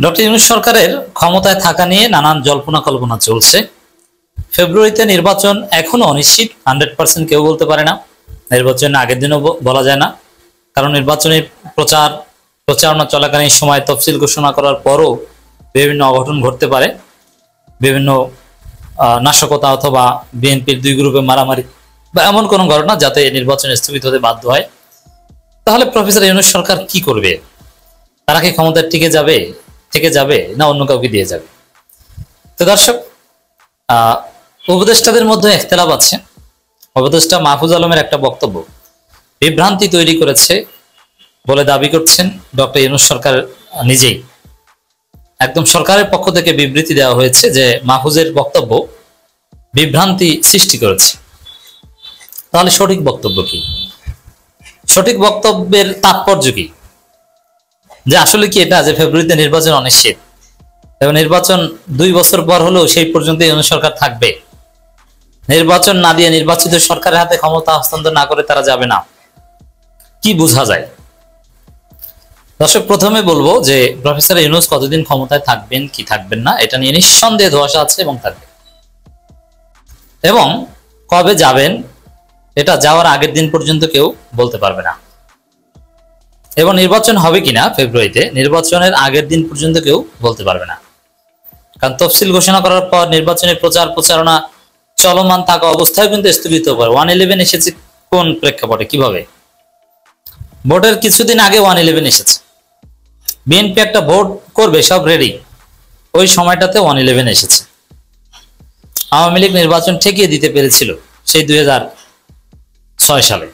Doctor Yunus সরকারের ক্ষমতায় থাকা নিয়ে নানান জল্পনা কল্পনা চলছে। ফেব্রুয়ারিতে নির্বাচন এখনো অনিশ্চিত, 100% কেউ বলতে পারে না। নির্বাচন আগের দিনও বলা যায় না, কারণ নির্বাচনী প্রচারণা চলাকালীন সময় তফসিল ঘোষণা করার পরও বিভিন্ন অঘটন ঘটতে পারে, বিভিন্ন নাশকতা অথবা বিএনপির দুই গ্রুপে মারামারি বা এমন কোনো ঘটনা যাতে নির্বাচন স্থগিত হতে বাধ্য হয়। তাহলে প্রফেসর ইউনূস সরকার কি করবে? তারা কি ক্ষমতায় থেকে যাবে না অন্য কাউকে দিয়ে যাবে? তো দর্শক, উপদেষ্টাদের মধ্যে ইখতিলাফ আছে। উপদেষ্টা মাহফুজ আলমের একটা বক্তব্য বিভ্রান্তি তৈরি করেছে বলে দাবি করছেন ডক্টর ইউনূস সরকার নিজেই। একদম সরকারের পক্ষ থেকে বিবৃতি দেওয়া হয়েছে যে মাহফুজের বক্তব্য বিভ্রান্তি সৃষ্টি করেছে। তাহলে সঠিক বক্তব্য কি? সঠিক বক্তব্যের তাৎপর্য কি? যে আসলে কি এটা যে ফেব্রুয়ারিতে নির্বাচন অনিশ্চিত এবং নির্বাচন 2 বছর পর হলেও সেই পর্যন্ত ইউনূস সরকার থাকবে, নির্বাচন না দিয়ে নির্বাচিত সরকারের হাতে ক্ষমতা হস্তান্তর না করে তারা যাবে না, কি বোঝা যায়? দর্শক, প্রথমে বলবো যে প্রফেসর ইউনূস কতদিন ক্ষমতায় থাকবেন কি থাকবেন না এটা নিয়ে নিঃসন্দেহে ধোঁয়াশা আছে এবং থাকবে, এবং কবে যাবেন এটা যাওয়ার আগের দিন পর্যন্ত কেউ বলতে পারবে না, এবং নির্বাচন হবে কিনা ফেব্রুয়ারিতে নির্বাচনের আগের দিন পর্যন্ত কেউ বলতে পারবে না। কারণ তফসিল ঘোষণা করার পর নির্বাচনের প্রচারণা চলমান থাকা অবস্থায় কিন্তু স্থগিত করে। 111 এসেছে কোন প্রেক্ষাপটে, কিভাবে? ভোটের কিছুদিন আগে 111 এসেছে, বিএনপি একটা ভোট করবে, সব রেডি, ওই সময়টাতে 111 এসেছে। আওয়ামী লীগ নির্বাচন ঠেকিয়ে দিতে পেরেছিল সেই 2006 সালে।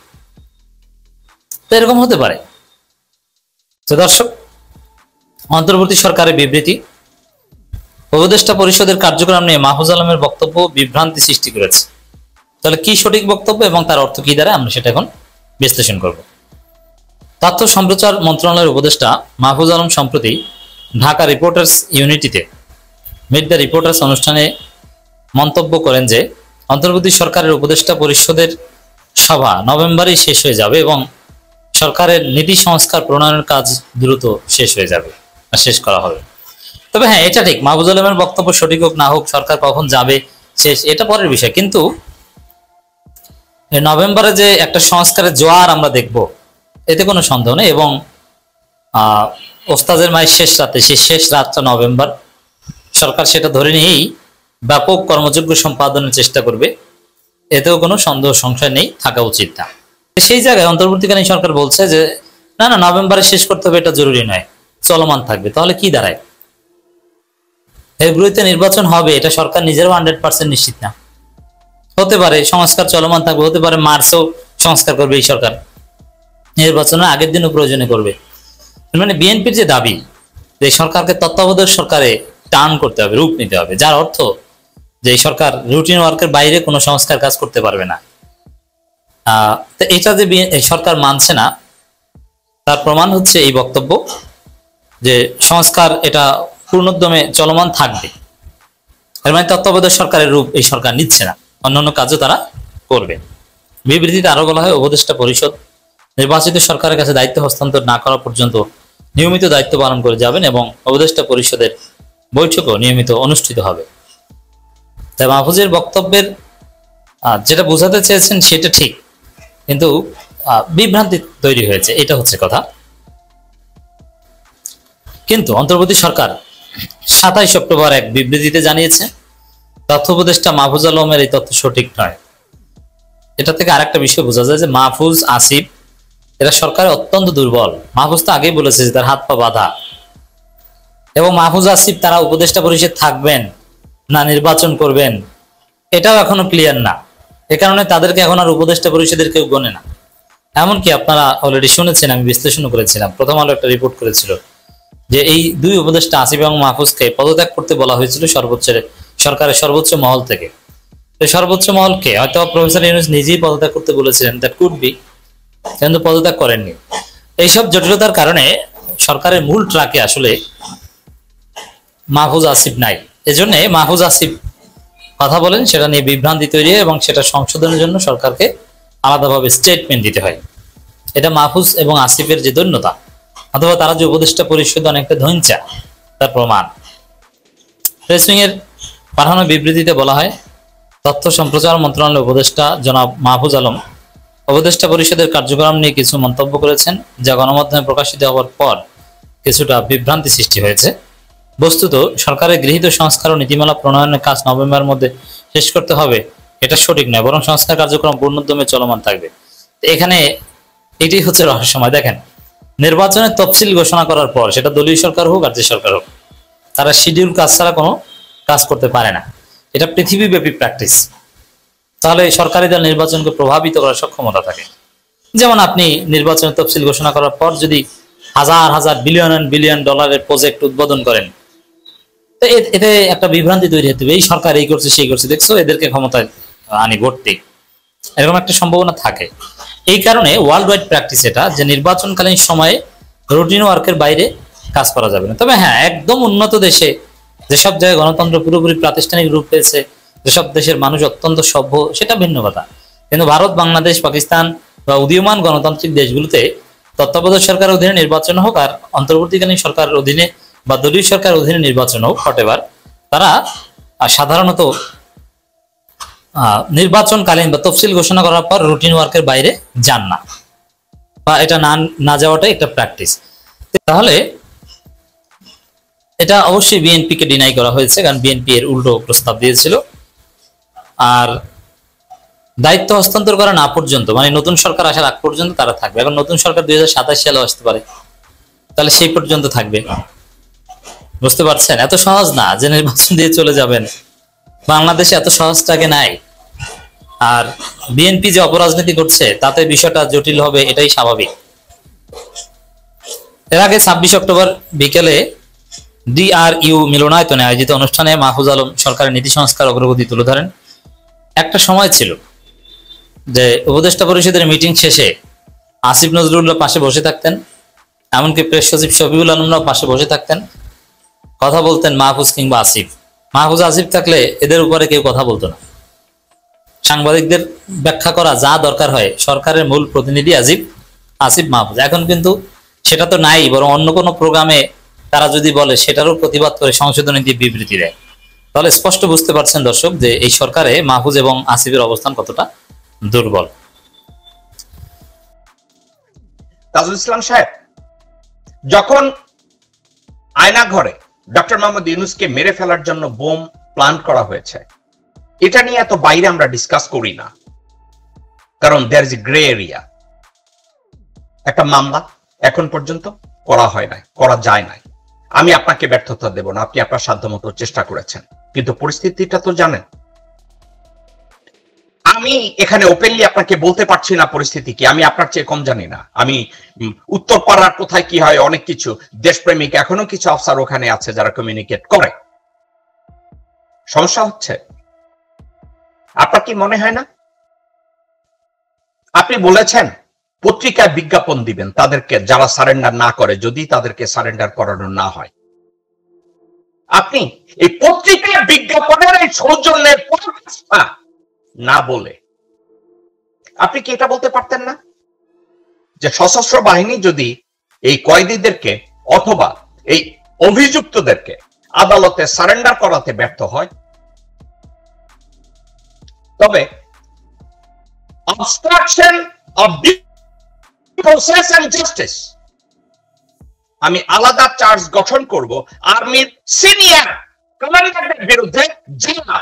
তো এরকম হতে পারে। তো দর্শক, অন্তর্বর্তী সরকারের বিবৃতি উপদেষ্টা পরিষদের কার্যক্রম নিয়ে মাহফুজ আলমের বক্তব্য বিভ্রান্তি সৃষ্টি করেছে। তাহলে কি সঠিক বক্তব্য এবং তার অর্থ কি দ্বারা আমরা সেটা এখন বিশ্লেষণ করব। তথ্য সম্প্রচার মন্ত্রণালয়ের উপদেষ্টা মাহফুজ আলম সম্প্রতি ঢাকা রিপোর্টার্স ইউনিটিতে মিট দ্য রিপোর্টার্স অনুষ্ঠানে মন্তব্য করেন যে অন্তর্বর্তী সরকারের উপদেষ্টা পরিষদের সভা নভেম্বরেই শেষ হয়ে যাবে এবং সরকারের নীতি সংস্কার প্রণয়নের কাজ দ্রুত শেষ হয়ে যাবে, শেষ করা হবে। তবে হ্যাঁ, এটা ঠিক, মাহফুজ আলমের বক্তব্য সঠিক হোক না হোক, সরকার কখন যাবে শেষ এটা পরের বিষয়, কিন্তু নভেম্বরে যে একটা সংস্কারের জোয়ার আমরা দেখব এতে কোনো সন্দেহ নেই। এবং ওস্তাদের মায়ের শেষ রাতে, শেষ রাতটা নভেম্বর, সরকার সেটা ধরে নিয়েই ব্যাপক কর্মযোগ্য সম্পাদনের চেষ্টা করবে, এতেও কোনো সন্দেহ সংশয় নেই, থাকা উচিত না। সেই জায়গায় অন্তর্বর্তীকালীন সরকার বলছে যে না নভেম্বরে শেষ করতে হবে, এটা জরুরি নয়, চলমান থাকবে। তাহলে কি দাঁড়ায়? ফেব্রুয়ারিতে নির্বাচন হবে এটা সরকার নিজেরও 100% নিশ্চিত না, হতে পারে সংস্কার চলমান থাকবে, হতে পারে মার্চেও সংস্কার করবে এই সরকার, নির্বাচনের আগের দিনও প্রয়োজনে করবে। মানে বিএনপির যে দাবি যে সরকারকে তত্ত্বাবধায়ক সরকারে টার্ন করতে হবে, রূপ নিতে হবে, যার অর্থ যে সরকার রুটিন ওয়ার্কের বাইরে কোনো সংস্কার কাজ করতে পারবে না, তো এটা যে সরকার মানছে না তার প্রমাণ হচ্ছে এই বক্তব্য যে সংস্কার এটা পূর্ণোদ্যমে চলমান থাকবে। এর মানে তত্ত্বাবধায়ক সরকারের রূপ এই সরকার নিচ্ছে না, অন্যান্য কাজও তারা করবে। বিবৃতিতে আরো বলা হয় উপদেষ্টা পরিষদ নির্বাচিত সরকারের কাছে দায়িত্ব হস্তান্তর না করা পর্যন্ত নিয়মিত দায়িত্ব পালন করে যাবেন এবং উপদেষ্টা পরিষদের বৈঠকও নিয়মিত অনুষ্ঠিত হবে। তাই মাহফুজের বক্তব্যের যেটা বোঝাতে চেয়েছেন সেটা ঠিক, কিন্তু বিভ্রান্তি তৈরি হয়েছে, এটা হচ্ছে কথা। কিন্তু অন্তর্বর্তী সরকার 27 অক্টোবর এক বিবৃতিতে জানিয়েছে তথ্য উপদেষ্টা মাহফুজ আলমের এই তথ্য সঠিক নয়। এটা থেকে আরেকটা বিষয় বোঝা যায় যে মাহফুজ, আসিফ এরা সরকারে অত্যন্ত দুর্বল। মাহফুজ তো আগেই বলেছে যে তার হাত পা বাঁধা, এবং মাহফুজ, আসিফ তারা উপদেষ্টা পরিষদ থাকবেন না নির্বাচন করবেন এটাও এখনো ক্লিয়ার না। এ কারণে তাদেরকে এখন আর উপদেষ্টা পরিষদের কেউ গণে না। এমনকি আপনারা অলরেডি শুনেছেন, আমি বিশ্লেষণ করেছিলাম, প্রথম আলো একটা রিপোর্ট করেছিল যে এই দুই উপদেষ্টা আসিফ এবং মাহফুজকে পদত্যাগ করতে বলা হয়েছিল সরকারের সর্বোচ্চ মহল থেকে। সর্বোচ্চ মহলকে হয়তো প্রফেসর ইউনূস নিজেই পদত্যাগ করতে বলেছিলেন, দ্যাট কুড বি, কিন্তু পদত্যাগ করেননি। এইসব জটিলতার কারণে সরকারের মূল ট্রাকে আসলে মাহফুজ, আসিফ নাই। এজন্য মাহফুজ, আসিফ কথা বলেন সেটা নিয়ে বিভ্রান্তি তৈরি হয় এবং সেটা সংশোধনের জন্য সরকারকে আলাদাভাবে স্টেটমেন্ট দিতে হয়। এটা মাহফুজ এবং আসিফের যে দৈন্যতা, অথবা তারা যে উপদেষ্টা পরিষদ অনেকটা ধৈর্যা, তার প্রমাণ। প্রেস উইংয়ের পাঠানো বিবৃতিতে বলা হয়, তথ্য সম্প্রচার মন্ত্রণালয়ের উপদেষ্টা জনাব মাহফুজ আলম উপদেষ্টা পরিষদের কার্যক্রম নিয়ে কিছু মন্তব্য করেছেন, যা গণমাধ্যমে প্রকাশিত হওয়ার পর কিছুটা বিভ্রান্তি সৃষ্টি হয়েছে। বস্তুত সরকারের গৃহীত সংস্কার ও নীতিমালা প্রণয়নের কাজ নভেম্বরের মধ্যে শেষ করতে হবে, এটা সঠিক নয়, বরং সংস্কার কার্যক্রম পূর্ণোদ্যমে চলমান থাকবে। এখানে এটি হচ্ছে রহস্যময়। দেখেন, নির্বাচনের তফসিল ঘোষণা করার পর, সেটা দলীয় সরকার হোক আর যে সরকার হোক, তারা শিডিউল কাজ ছাড়া কোনো কাজ করতে পারে না। এটা পৃথিবীব্যাপী প্র্যাকটিস। তাহলে সরকারি দল নির্বাচনকে প্রভাবিত করার সক্ষমতা থাকে। যেমন আপনি নির্বাচনের তফসিল ঘোষণা করার পর যদি হাজার হাজার বিলিয়ন অ্যান্ড বিলিয়ন ডলারের প্রজেক্ট উদ্বোধন করেন, তো এতে একটা বিভ্রান্তি তৈরি হতে হবে, এই সরকার এই করছে সেই করছে, দেখছো এদেরকে ক্ষমতায় আনি ভোটতে, এরকম একটা সম্ভাবনা থাকে। এই কারণে ওয়ার্ল্ড ওয়াইড প্র্যাকটিস এটা, যে নির্বাচনকালীন সময়ে রুটিন ওয়ার্কের বাইরে কাজ করা যাবে না। তবে হ্যাঁ, একদম উন্নত দেশে, যেসব জায়গায় গণতন্ত্র পুরোপুরি প্রাতিষ্ঠানিক রূপ পেয়েছে, যেসব দেশের মানুষ অত্যন্ত সভ্য, সেটা ভিন্ন কথা। কিন্তু ভারত, বাংলাদেশ, পাকিস্তান বা উদীয়মান গণতান্ত্রিক দেশগুলোতে তত্ত্বাবধায়ক সরকারের অধীনে নির্বাচন হোক আর অন্তর্বর্তীকালীন সরকারের অধীনে বা দলীয় সরকারের অধীনে নির্বাচন হোক, হোয়াটএভার, তারা সাধারণত নির্বাচনকালীন বা তফসিল ঘোষণা করার পর রুটিন ওয়ার্কের বাইরে যান না, বা এটা না যাওয়াটাই একটা প্র্যাকটিস। তাহলে এটা অবশ্যই বিএনপিকে ডিনাই করা হয়েছে, কারণ বিএনপি এর উল্টো প্রস্তাব দিয়েছিল। আর দায়িত্ব হস্তান্তর করা না পর্যন্ত, মানে নতুন সরকার আসার আগ পর্যন্ত তারা থাকবে। এখন নতুন সরকার 2027 সালে আসতে পারে, তাহলে সেই পর্যন্ত থাকবে। বুঝতে পারছেন? এত সহজ না যে নির্বাচন দিয়ে চলে যাবেন, বাংলাদেশে এত সহজটাকে নাই। আর বিএনপি যে অপরাজনীতি করছে, তাতে বিষয়টা জটিল হবে, এটাই স্বাভাবিক। এর আগে 26 অক্টোবর বিকেলে ডিআরইউ মিলনায়তনে আয়োজিত অনুষ্ঠানে মাহফুজ আলম সরকারের নীতি সংস্কার অগ্রগতি তুলে ধরেন। একটা সময় ছিল যে উপদেষ্টা পরিষদের মিটিং শেষে আসিফ নজরুল্লাহ পাশে বসে থাকতেন, এমনকি প্রেস সচিব শফিউল আলমরাও পাশে বসে থাকতেন, কথা বলতেন মাহফুজ কিংবা আসিফ। মাহফুজ আসিফ থাকলে এদের উপরে কেউ কথা বলতো না। সাংবাদিকদের ব্যাখ্যা করা যা দরকার হয় সরকারের মূল প্রতিনিধি আসিফ মাহফুজ। এখন কিন্তু সেটা তো নাই, বরং অন্য কোনো প্রোগ্রামে তারা যদি বলে সেটারও প্রতিবাদ করে সংশোধনী দিয়ে বিবৃতি দেয়। তাহলে স্পষ্ট বুঝতে পারছেন দর্শক যে এই সরকারে মাহফুজ এবং আসিফের অবস্থান কতটা দুর্বল। তাজুল ইসলাম সাহেব, যখন আয়না ঘরে ডক্টর মোহাম্মদ ইউনূসকে মেরে ফেলার জন্য বোম প্ল্যান করা হয়েছে, এটা নিয়ে এত বাইরে আমরা ডিসকাস করি না, কারণ there is a grey area. একটা মামলা এখন পর্যন্ত করা হয় নাই, করা যায় নাই। আমি আপনাকে ব্যর্থতা দেব না, আপনি আপনার সাধ্যমতো চেষ্টা করেছেন, কিন্তু পরিস্থিতিটা তো জানেন। আমি এখানে ওপেনলি আপনাকে বলতে পারছি না পরিস্থিতি কি, আমি আপনার চেয়ে কম জানি না। আমি উত্তর পাড়ার কোথায় কি হয় অনেক কিছু, দেশপ্রেমিক এখনো কিছু অফিসার ওখানে আছে যারা কমিউনিকেট করে। সমস্যা হচ্ছে, আপনার কি মনে হয় না? আপনি বলেছেন পত্রিকায় বিজ্ঞাপন দিবেন তাদেরকে, যারা সারেন্ডার না করে, যদি তাদেরকে সারেন্ডার করানো না হয়। আপনি এই পত্রিকায় বিজ্ঞাপনের এই সৌজন্যের কথা না বলে আপনি কি এটা বলতে পারতেন না যে সশস্ত্র বাহিনী যদি এই কয়েদিদেরকে অথবা এই অভিযুক্তদেরকে আদালতে সারেন্ডার করাতে ব্যর্থ হয়, তবে obstruction of due process and justice আমি আলাদা চার্জ গঠন করব আর্মির সিনিয়র কমান্ডারদের বিরুদ্ধে, যারা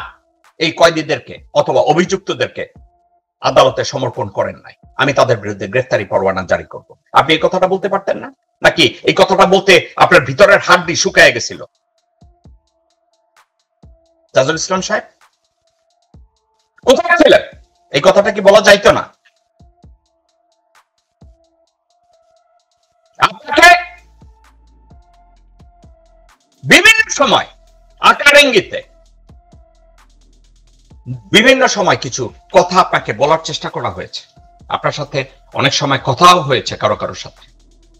এই কয়েদিদেরকে অথবা অভিযুক্তদেরকে আদালতে সমর্পণ করেন নাই। আমি তাদের বিরুদ্ধে গ্রেফতারি পরোয়ানা জারি করব। আপনি এই কথাটা বলতে পারতেন না? নাকি এই কথাটা বলতে আপনার ভিতরের হাড্ডি শুকায় গেছিল? তাজুল ইসলাম সাহেব কোথায় ছিলেন? এই কথাটা কি বলা যাইতো না? আপনাকে বিভিন্ন সময় আকার ইঙ্গিতে বিভিন্ন সময় কিছু কথা আপনাকে বলার চেষ্টা করা হয়েছে। আপনার সাথে অনেক সময় কথাও হয়েছে কারো কারোর সাথে।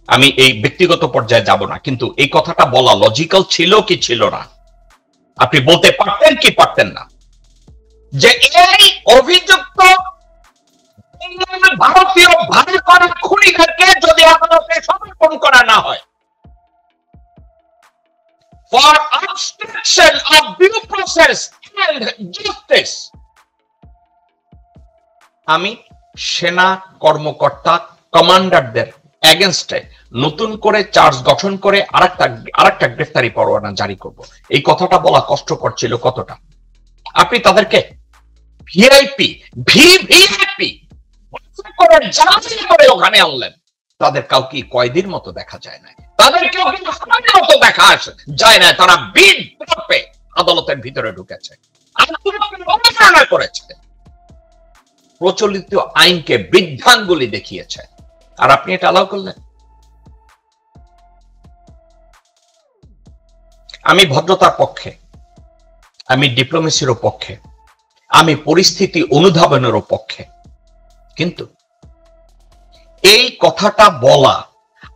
আমি এই ব্যক্তিগত পর্যায়ে যাব না, কিন্তু এই কথাটা বলা লজিক্যাল ছিল কি ছিল না? আপনি বলতে পারতেন কি পারতেন না যে এই অভিযুক্ত ভারতীয় ভারী করা খুনিদেরকে যদি আদালতে সমর্পণ করা না হয় for obstruction of due process and justice. আমি সেনা কর্মকর্তা কমান্ডারদের এগেনস্টে নতুন করে চার্জ গঠন করে আরেকটা গ্রেফতারি পরোয়ানা জারি করব। এই কথাটা বলা কষ্টকর ছিল কতটা। আপনি তাদেরকে ভিআইপি ভিভিআইপি করে ওখানে আনলেন। তাদের কাউকে কয়েদির মতো দেখা যায় না, তাদের কেউ মতো দেখা যায় না। তারা বিদ্রোহে আদালতের ভিতরে ঢুকেছে, অবমাননা করেছে, প্রচলিত আইনকে বিধানগুলি দেখিয়েছে, আর আপনি এটা অ্যালাউ করলেন। আমি ভদ্রতার পক্ষে, আমি ডিপ্লোমেসির পক্ষে, আমি পরিস্থিতি অনুধাবনেরও পক্ষে, কিন্তু এই কথাটা বলা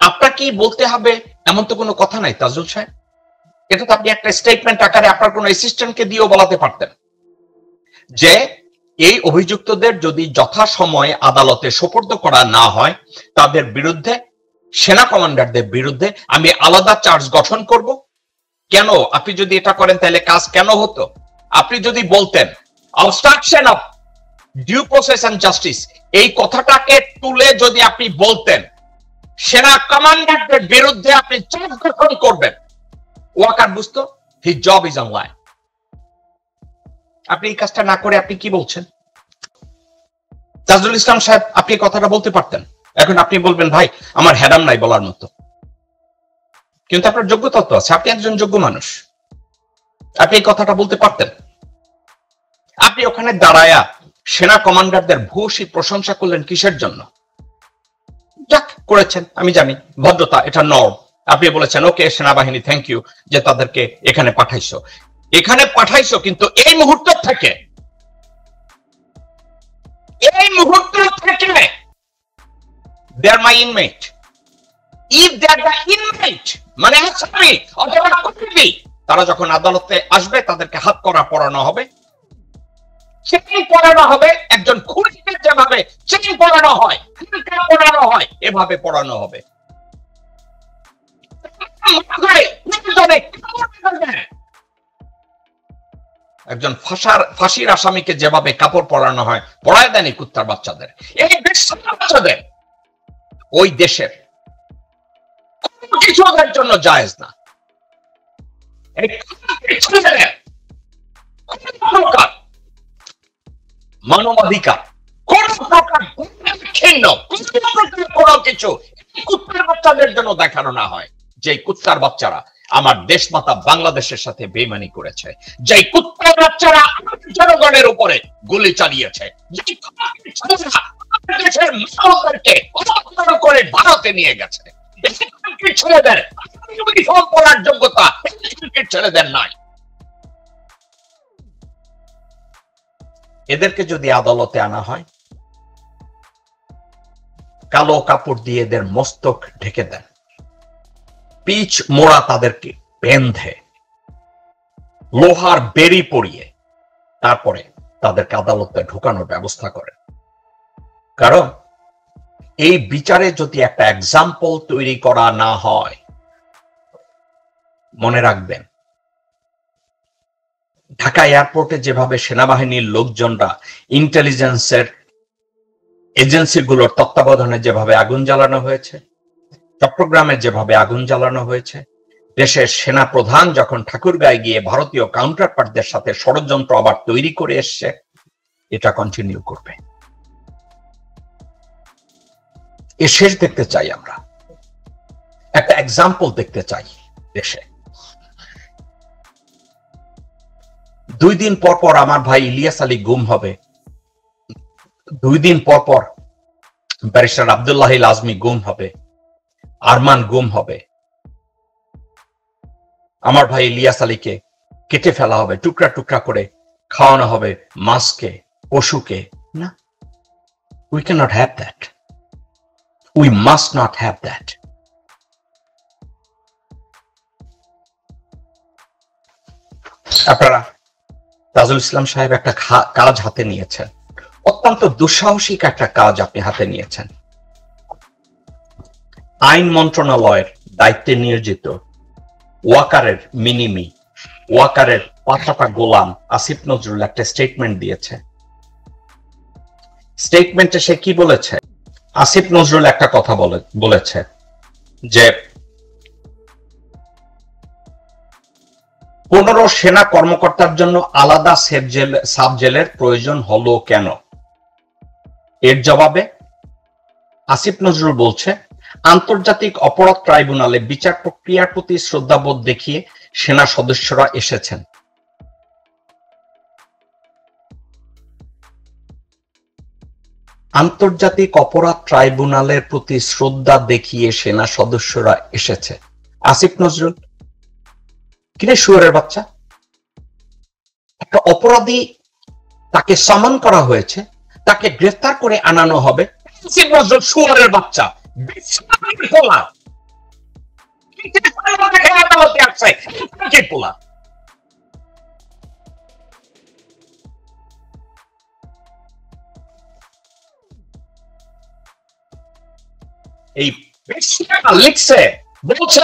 আপনাকেই বলতে হবে এমন তো কোনো কথা নাই তাজুল সাহেব। এটা তো আপনি একটা স্টেটমেন্ট আকারে আপনার কোনো অ্যাসিস্ট্যান্টকে দিয়েও বলাতে পারতেন যে এই অভিযুক্তদের যদি যথাসময়ে আদালতে সোপর্দ করা না হয়, তাদের বিরুদ্ধে, সেনা কমান্ডারদের বিরুদ্ধে আমি আলাদা চার্জ গঠন করব। কেন? আপনি যদি এটা করেন তাহলে কাজ কেন হতো? আপনি যদি বলতেন obstruction of due process and justice, এই কথাটাকে তুলে যদি আপনি বলতেন সেনা কমান্ডারদের বিরুদ্ধে আপনি চার্জ গঠন করবেন, ওয়াকার বুঝতো হিজ জব ইজ অনলাইন। আপনি এই কাজটা না করে আপনি কি বলছেন? তাজুল ইসলাম সাহেব আপনি কথাটা বলতে পারতেন। এখন আপনি বলবেন ভাই আমার হেরাম নাই বলার মতো, কিন্তু আপনার যোগ্যতা তো আছে, আপনি একজন যোগ্য মানুষ, আপনি এই কথাটা বলতে পারতেন। আপনি ওখানে দাঁড়ায়া সেনা কমান্ডারদের ভূয়সী প্রশংসা করলেন কিসের জন্য? যাক করেছেন, আমি জানি ভদ্রতা, এটা নর্ম। আপনি বলেছেন ওকে সেনাবাহিনী থ্যাংক ইউ যে তাদেরকে এখানে পাঠাইছো, এখানে পাঠাইছো, কিন্তু এই মুহূর্ত থেকে they are my inmate. If they are the inmate, মানে আসামি অথবা কয়েদি, তারা যখন আদালতে আসবে তাদেরকে হাত করা পরানো হবে, চেইন পরানো হবে, একজন খুনিকে যেভাবে চেইন পরানো হয়, পরানো হয়, এভাবে পরানো হবে। একজন ফাঁসির আসামিকে যেভাবে কাপড় পরানো হয় পরায় দেয়নি কুত্তার বাচ্চাদের, এই বাচ্চাদের ওই দেশের কিছু ওদের জন্য জায়েজ না। মানবাধিকার কোন প্রকার কোনো কিছু কুত্তার বাচ্চাদের জন্য দেখানো না হয়, যে কুত্তার বাচ্চারা আমার দেশ মাতা বাংলাদেশের সাথে বেইমানি করেছে, যে কুত্তার বাচ্চারা জনগণের উপরে গুলি চালিয়েছে, যে দেশের মানুষদেরকে অপহরণ করে ভারতে নিয়ে গেছে, ছেলেদের ইউনিফর্ম পরার যোগ্যতা ছেলেদের নাই। এদেরকে যদি আদালতে আনা হয়, কালো কাপড় দিয়ে এদের মস্তক ঢেকে দেন, পিচ মোড়া তাদেরকে বেঁধে লোহার বেড়ি পরিয়ে তারপরে তাদেরকে আদালতে ঢোকানোর ব্যবস্থা করেন। কারণ এই বিচারে যদি একটা এক্সাম্পল তৈরি করা না হয়, মনে রাখবেন ঢাকা এয়ারপোর্টে যেভাবে সেনাবাহিনীর লোকজনরা ইন্টেলিজেন্সের এজেন্সিগুলোর তত্ত্বাবধানে যেভাবে আগুন জ্বালানো হয়েছে, চট্টগ্রামে যেভাবে আগুন জ্বালানো হয়েছে, দেশের সেনা প্রধান যখন ঠাকুরগাঁয়ে গিয়ে ভারতীয় কাউন্টারপার্টদের সাথে ষড়যন্ত্র আবার তৈরি করে এসছে, এটা কন্টিনিউ করবে। এর শেষ দেখতে চাই, আমরা একটা এক্সাম্পল দেখতে চাই দেশে। 2 দিন পর পর আমার ভাই ইলিয়াস আলী গুম হবে, 2 দিন পর পর ব্যারিস্টার আব্দুল্লাহ আজমি গুম হবে, আরমান গুম হবে, আমার ভাই ইলিয়াস আলীকে কেটে ফেলা হবে, টুকরা টুকরা করে খাওয়ানো হবে মাছকে, পশুকে। না, we can not have that, we must not have that. আপনারা তাজুল ইসলাম সাহেব একটা কাজ হাতে নিয়েছেন, অত্যন্ত দুঃসাহসিক একটা কাজ আপনি হাতে নিয়েছেন। আইন মন্ত্রণালয়ের দায়িত্বে নিয়োজিত ওয়াকারের মিনিমি, ওয়াকারের পাতাটা গোলাম আসিফ নজরুল একটা স্টেটমেন্ট দিয়েছে। স্টেটমেন্টে সে কি বলেছে? আসিফ নজরুল একটা কথা বলেছে যে 15 সেনা কর্মকর্তার জন্য আলাদা সাব জেলের প্রয়োজন হলো কেন? এর জবাবে আসিফ নজরুল বলছে, আন্তর্জাতিক অপরাধ ট্রাইব্যুনালে বিচার প্রক্রিয়ার প্রতি শ্রদ্ধাবোধ দেখিয়ে সেনা সদস্যরা এসেছেন। আন্তর্জাতিক অপরাধ ট্রাইব্যুনালের প্রতি শ্রদ্ধা দেখিয়ে সেনা সদস্যরা এসেছে। আসিফ নজরুল কিরে শুয়োরের বাচ্চা, একটা অপরাধী তাকে সামন করা হয়েছে, তাকে গ্রেফতার করে আনানো হবে। আসিফ নজরুল শুয়োরের বাচ্চা, এই লিখছে, বলছে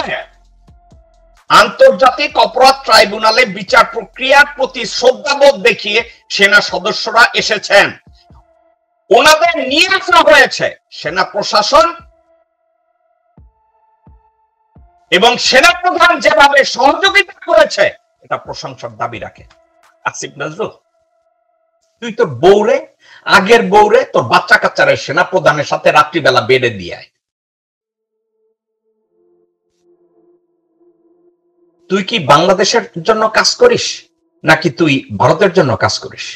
আন্তর্জাতিক অপরাধ ট্রাইব্যুনালে বিচার প্রক্রিয়ার প্রতি শ্রদ্ধাবোধ দেখিয়ে সেনা সদস্যরা এসেছেন। ওনাদের নিয়ে আসা হয়েছে সেনা প্রশাসন এবং সেনাপ্রধান যেভাবে সহযোগিতা করেছে এটা প্রশংসার দাবি রাখে। আসিফ নজরুল, তুই তোর বউরে, আগের বউরে, তোর বাচ্চা কাচ্চারে সেনাপ্রধানের সাথে রাত্রিবেলা বেডে দিয়ে, তুই কি বাংলাদেশের জন্য কাজ করিস নাকি তুই ভারতের জন্য কাজ করিস?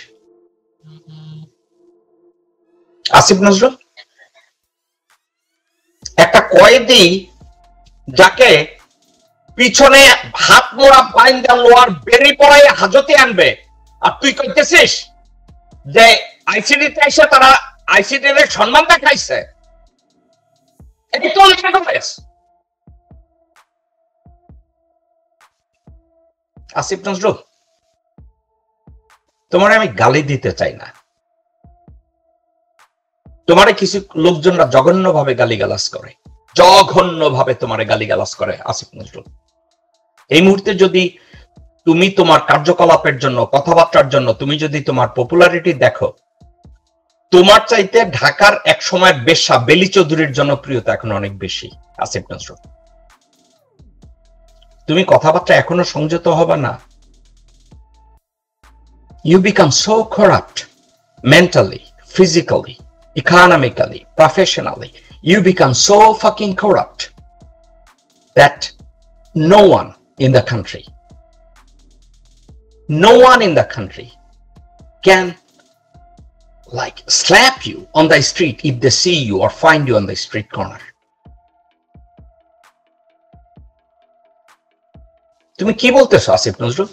আসিফ নজরুল একটা কয়েদি যাকে পিছনে হাত মোড়া বাইন্দা লোয়ার বেরি পড়াই হাজতে আনবে, আর তুই কইতেছিস যে আইসিডিতে এসে তারা আইসিডির সম্মান দেখাইছে। এটা তো আসিফ নজরুল, তোমার আমি গালি দিতে চাই না, তোমারে কিছু লোকজনরা জঘন্যভাবে গালিগালাজ করে, জঘন্যভাবে তোমারে গালিগালাজ করে। আসিফ নজরুল, এই মুহূর্তে যদি তুমি তোমার কার্যকলাপের জন্য, কথাবার্তার জন্য তুমি যদি তোমার পপুলারিটি দেখো, তোমার চাইতে ঢাকার এক সময়ের বেশ্যা বেলি চৌধুরীর জনপ্রিয়তা এখন অনেক বেশি। আসিফ নজরুল, তুমি কথাবার্তা এখনো সংযত হবে না। You become so corrupt mentally, physically, economically, professionally. You become so fucking corrupt that no one in the country can like slap you on the street if they see you or find you on the street corner. তুমি কি বলতেছো আসিফ নজরুল?